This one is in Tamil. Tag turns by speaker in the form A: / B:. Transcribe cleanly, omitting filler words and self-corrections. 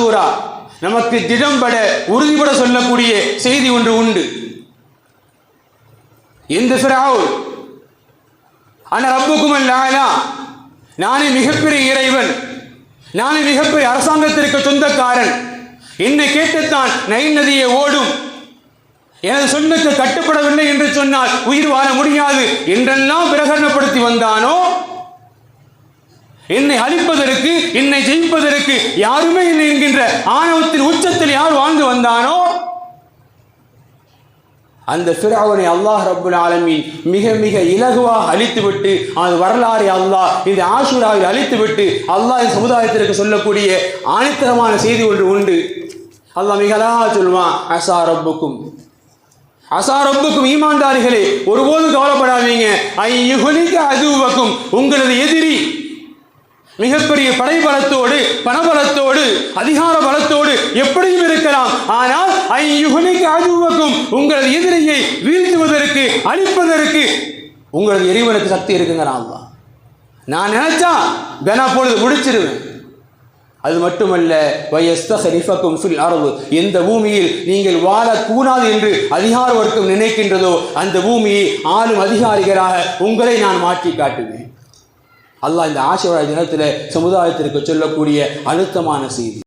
A: ஆஷூரா நமக்கு திடம்பட உறுதிபட சொல்லக்கூடிய செய்தி ஒன்று உண்டு. இந்த ஃபிரௌன் அன ரப்புக்கும் அல்-ஆலா, நானே மிகப்பெரிய இறைவன், நானே மிகப்பெரிய அரசாங்கத்திற்கு சொந்தக்காரன், என்னை கேட்டுத்தான் நைல் நதியை ஓடும், எனது சொன்னக்கு கட்டுப்படவில்லை என்று சொன்னால் உயிர் வாழ முடியாது என்றெல்லாம் பிரகடனப்படுத்தி வந்தானோ, என்னை அழிப்பதற்கு என்னை ஜெயிப்பதற்கு யாருமே இல்லை என்கின்ற ஆணவத்தின் உச்சத்தில் யார் வாழ்ந்து வந்தானோ, அந்த ஃபிரௌனை அல்லாஹ் ரப்புல் ஆலமீன் மிக மிக இலகுவாக அழித்துவிட்டு அந்த வரலாறை அல்லாஹ் இந்த ஆஷூராவில் அழித்துவிட்டு அல்லாஹ் இந்த சமுதாயத்திற்கு சொல்லக்கூடிய ஆணித்தரமான செய்தி ஒன்று உண்டு. அல்லாஹ் மிக அழகாக சொல்வான், அஸா ரப்புக்கும் ஈமான்தாரிகளே ஒருபோதும் கவலைப்படாதீங்க, ஐயுஹ்லிக அதுவக்கும், உங்களது எதிரி மிகப்பெரிய படைபலத்தோடு பணபலத்தோடு அதிகார பலத்தோடு எப்படியும் இருக்கலாம், ஆனால் ஐயுஹ்லிக அதுவக்கும், உங்களது எதிரியை வீழ்த்துவதற்கு அழிப்பதற்கு உங்களது இறைவனுக்கு சக்தி இருக்குங்கிறான் அல்லாஹ். நான் நினைச்சா கனா பொழுது முடிச்சிருவேன். அது மட்டுமல்ல, வயஸ்தஹரிஃபக்கும் ஃபில் அர்து, எந்த பூமியில் நீங்கள் வாழக்கூடாது என்று அதிகார வர்க்கம் நினைக்கின்றதோ அந்த பூமியை ஆளும் அதிகாரிகளாக உங்களை நான் மாற்றி காட்டுவேன். அல்லாஹ் இந்த ஆஷூரா தினத்தில் சமுதாயத்திற்கு சொல்லக்கூடிய அழுத்தமான செய்தி.